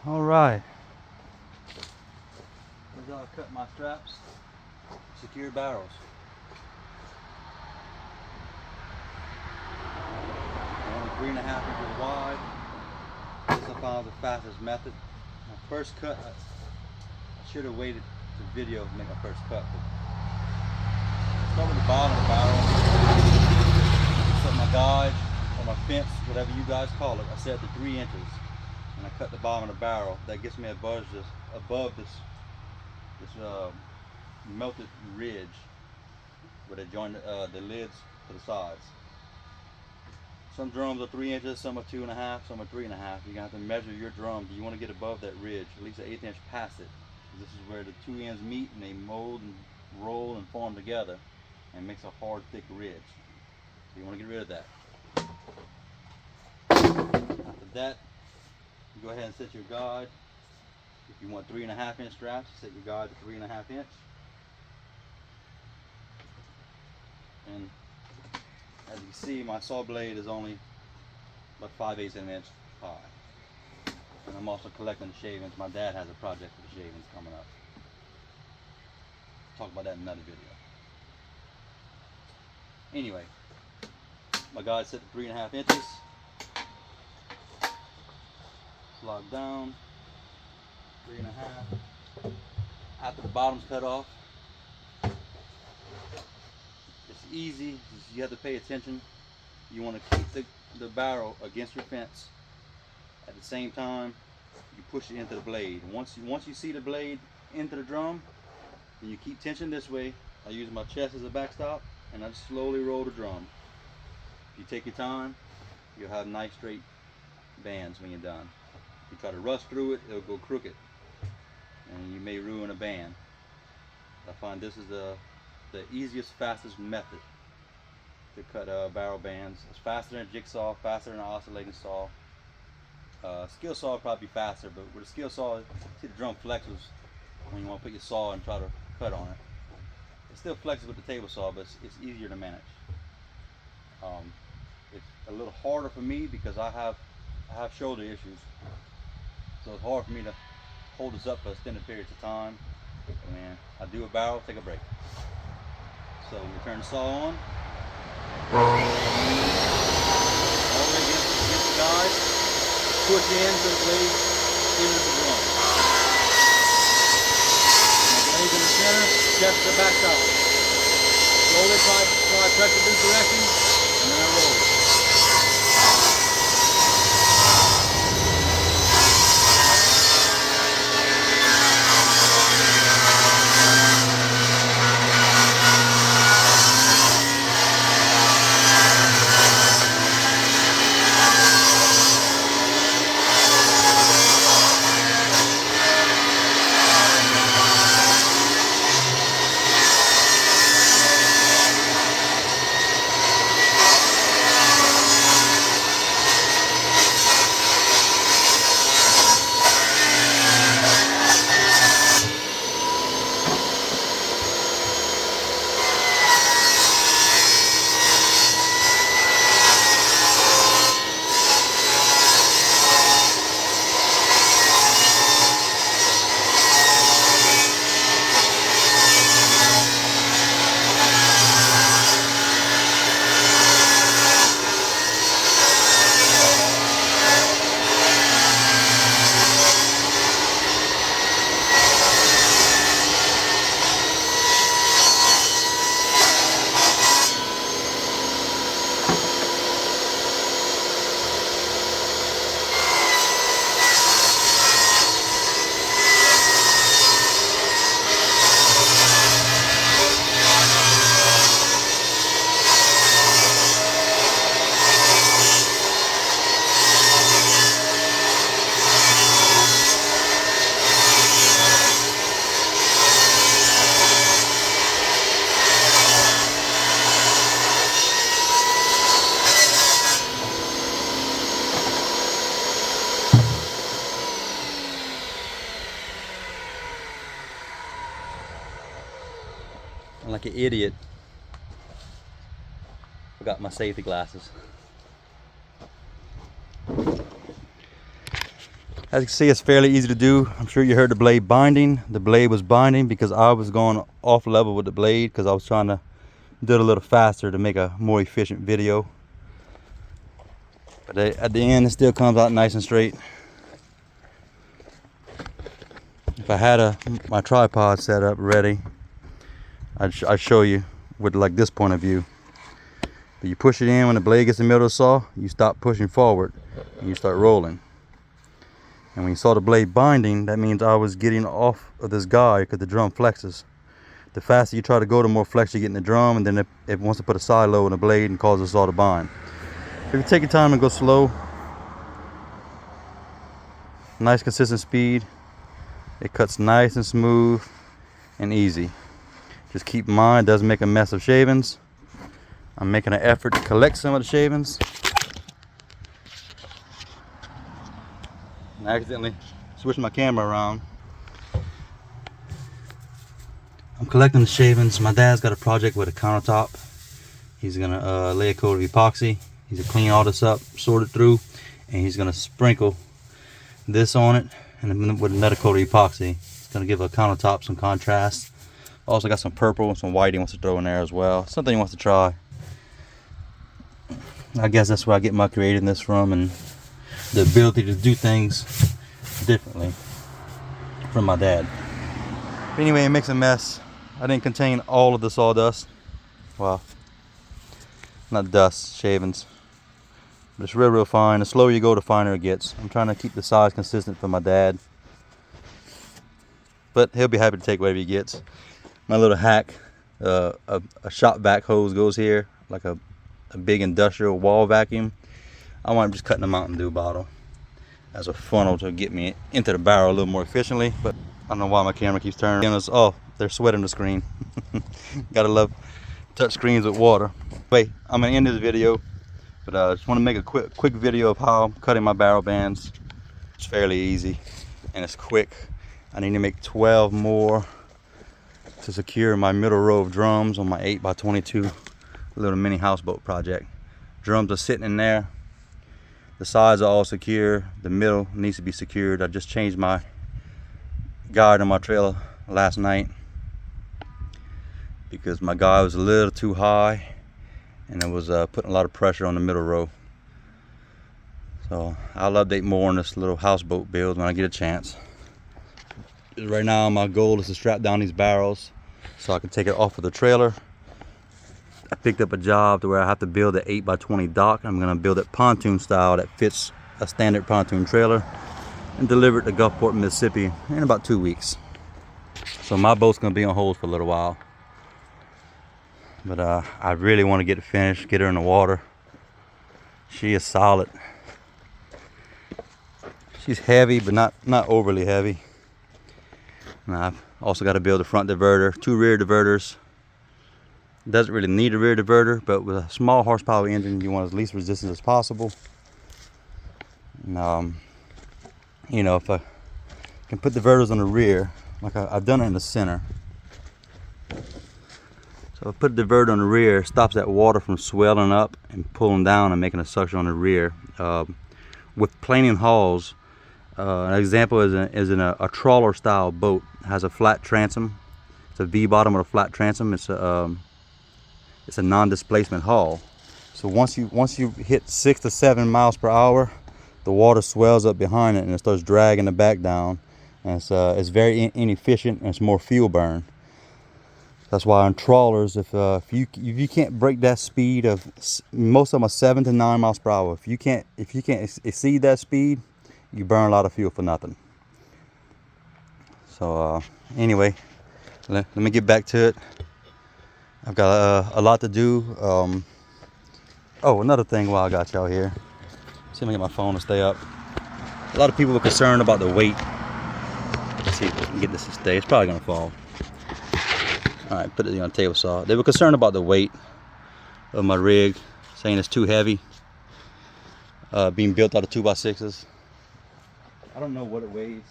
All right. Here's how I cut my straps. Secure barrels. 3.5 inches wide. This I found the fastest method. My first cut, I should have waited to video to make my first cut. But start with the bottom of the barrel. Set my guide or my fence, whatever you guys call it. I set it to 3 inches, and I cut the bottom of the barrel. That gets me above this melted ridge where they join the lids to the sides. Some drums are 3 inches, some are 2.5, some are 3.5. You're gonna have to measure your drum. Do you want to get above that ridge, at least an 1/8 inch past it? This is where the two ends meet and they mold and roll and form together and makes a hard, thick ridge. So you want to get rid of that. After that, you go ahead and set your guide. If you want 3.5 inch straps, set your guide to 3.5 inch. And as you can see, my saw blade is only about 5/8 of an inch high. And I'm also collecting the shavings. My dad has a project for the shavings coming up. Talk about that in another video. Anyway, my guide set to 3.5 inches. Lock down, 3.5. After the bottom's cut off, it's easy. You have to pay attention. You want to keep the barrel against your fence. At the same time, you push it into the blade. Once you see the blade into the drum, then you keep tension this way. I use my chest as a backstop, and I slowly roll the drum. If you take your time, you'll have nice straight bands when you're done. If you try to rush through it, it'll go crooked, and you may ruin a band. I find this is the easiest, fastest method to cut barrel bands. It's faster than a jigsaw, faster than an oscillating saw. Skill saw would probably be faster, but with a skill saw, see the drum flexes when you want to put your saw and try to cut on it. It still flexes with the table saw, but it's easier to manage. It's a little harder for me because I have shoulder issues, so it's hard for me to hold this up for extended periods of time. And I do a barrel, take a break. So we turn the saw on. All the way against the guide. Push in to the blade into the drum. My blade's in the center, chest to the backstop. Slowly apply pressure this direction, and then I roll it. I'm like an idiot. Forgot my safety glasses. As you can see, it's fairly easy to do. I'm sure you heard the blade binding. The blade was binding because I was going off level with the blade because I was trying to do it a little faster to make a more efficient video. But at the end, it still comes out nice and straight. If I had my tripod set up ready, I'd show you with like this point of view. But you push it in when the blade gets in the middle of the saw, you stop pushing forward and you start rolling. And when you saw the blade binding, that means I was getting off of this guide because the drum flexes. The faster you try to go, the more flex you get in the drum, and then it wants to put a side load in the blade and cause the saw to bind. If you take your time and go slow, nice consistent speed, it cuts nice and smooth and easy. Just keep in mind, it doesn't make a mess of shavings. I'm making an effort to collect some of the shavings. I accidentally switched my camera around. I'm collecting the shavings. My dad's got a project with a countertop. He's gonna lay a coat of epoxy. He's gonna clean all this up, sort it through, and he's gonna sprinkle this on it, and then with another coat of epoxy. It's gonna give a countertop some contrast. Also got some purple and some white he wants to throw in there as well. Something he wants to try. I guess that's where I get my creativeness from, and the ability to do things differently from my dad. But anyway, it makes a mess. I didn't contain all of the sawdust. Well, not dust, shavings. But it's real fine. The slower you go, the finer it gets. I'm trying to keep the size consistent for my dad. But he'll be happy to take whatever he gets. My little hack, a shop vac hose goes here, like a big industrial wall vacuum. I want just cutting a Mountain Dew bottle as a funnel to get me into the barrel a little more efficiently. But I don't know why my camera keeps turning. Oh, they're sweating the screen. Gotta love touch screens with water. Wait, I'm gonna end this video, but I just want to make a quick video of how I'm cutting my barrel bands. It's fairly easy and it's quick. I need to make 12 more to secure my middle row of drums on my 8x22 little mini houseboat project. Drums are sitting in there. The sides are all secure. The middle needs to be secured. I just changed my guide on my trailer last night because my guide was a little too high and it was putting a lot of pressure on the middle row. So I'll update more on this little houseboat build when I get a chance. Right now my goal is to strap down these barrels so I can take it off of the trailer. I picked up a job to where I have to build an 8x20 dock. I'm going to build it pontoon style that fits a standard pontoon trailer and deliver it to Gulfport, Mississippi in about 2 weeks. So my boat's going to be on hold for a little while. But I really want to get it finished, get her in the water. She is solid. She's heavy, but not overly heavy. And I've also got to build a front diverter, 2 rear diverters. Doesn't really need a rear diverter, but with a small horsepower engine, you want as least resistance as possible. And, you know, if I can put diverters on the rear, like I've done it in the center. So I put a diverter on the rear, stops that water from swelling up and pulling down and making a suction on the rear. With planing hulls, an example is in a trawler style boat. It has a flat transom. It's a V bottom with a flat transom. It's a non-displacement hull. So once you hit 6 to 7 miles per hour, the water swells up behind it and it starts dragging the back down. And it's very inefficient and it's more fuel burn. That's why on trawlers, if you can't break that speed of, most of them are 7 to 9 miles per hour. If you can't exceed that speed, you burn a lot of fuel for nothing. So anyway, let me get back to it. I've got a lot to do. Oh, another thing while I got y'all here. See if I can get my phone to stay up. A lot of people are concerned about the weight. Let's see if we can get this to stay. It's probably gonna fall. All right, put it on a table saw. They were concerned about the weight of my rig, saying it's too heavy. Being built out of 2x6s. I don't know what it weighs.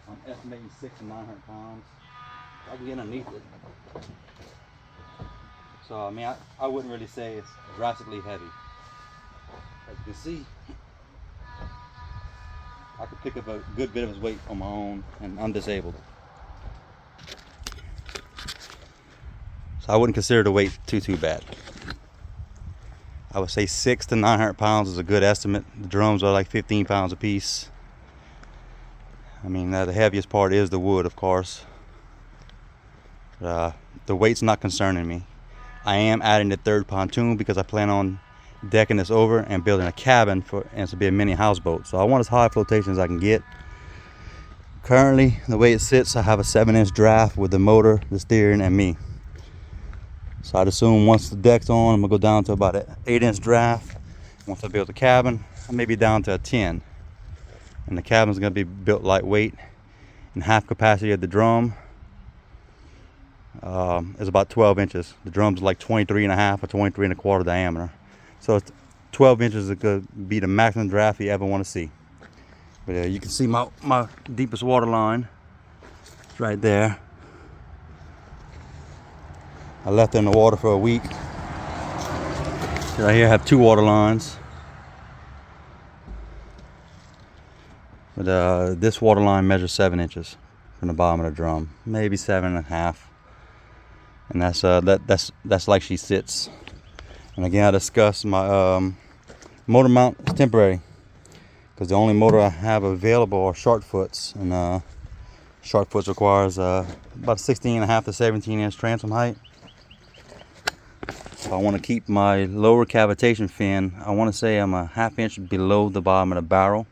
I'm estimating 600 to 900 pounds. I can get underneath it. So I mean, I wouldn't really say it's drastically heavy. As you can see, I could pick up a good bit of his weight on my own, and I'm disabled. So I wouldn't consider the weight too bad. I would say 600 to 900 pounds is a good estimate. The drums are like 15 pounds a piece. I mean, the heaviest part is the wood, of course. The weight's not concerning me. I am adding the third pontoon because I plan on decking this over and building a cabin and to be a mini houseboat. So I want as high flotation as I can get. Currently, the way it sits, I have a 7-inch draft with the motor, the steering, and me. So I'd assume once the deck's on, I'm gonna go down to about an 8-inch draft. Once I build the cabin, I may be down to a 10. And the cabin's gonna be built lightweight, and half capacity of the drum is about 12 inches. The drum's like 23.5 or 23.25 diameter. So 12 inches is gonna be the maximum draft you ever want to see. But you can see my deepest water line. It's right there. I left it in the water for a week. Right here I have 2 water lines. But this water line measures 7 inches from the bottom of the drum, maybe 7.5. And that's like she sits. And again, I discussed my motor mount is temporary because the only motor I have available are short foots, and short foots requires about 16.5 to 17-inch transom height. So I want to keep my lower cavitation fin. I want to say I'm a ½ inch below the bottom of the barrel.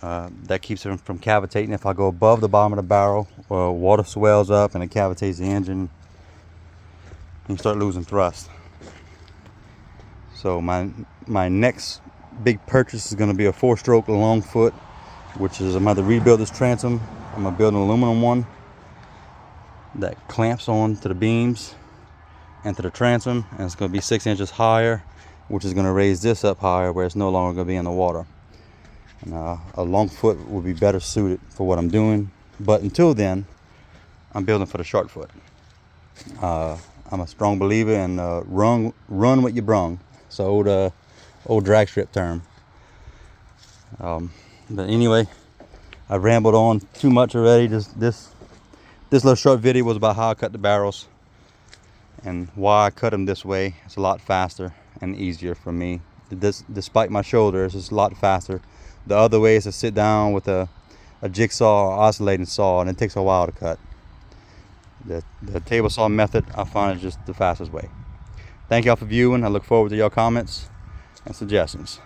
That keeps it from cavitating. If I go above the bottom of the barrel, water swells up and it cavitates the engine, and you start losing thrust. So my next big purchase is going to be a 4-stroke long foot, which is I'm going to rebuild this transom. I'm going to build an aluminum one that clamps on to the beams and to the transom, and it's going to be 6 inches higher, which is going to raise this up higher where it's no longer going to be in the water. And, a long foot will be better suited for what I'm doing, but until then I'm building for the short foot. I'm a strong believer in run what you brung. It's an old drag strip term. But anyway, I've rambled on too much already. This little short video was about how I cut the barrels and why I cut them this way. It's a lot faster and easier for me. Despite my shoulders, it's a lot faster. The other way is to sit down with a jigsaw or oscillating saw, and it takes a while to cut. The table saw method, I find, is just the fastest way. Thank y'all for viewing. I look forward to your comments and suggestions.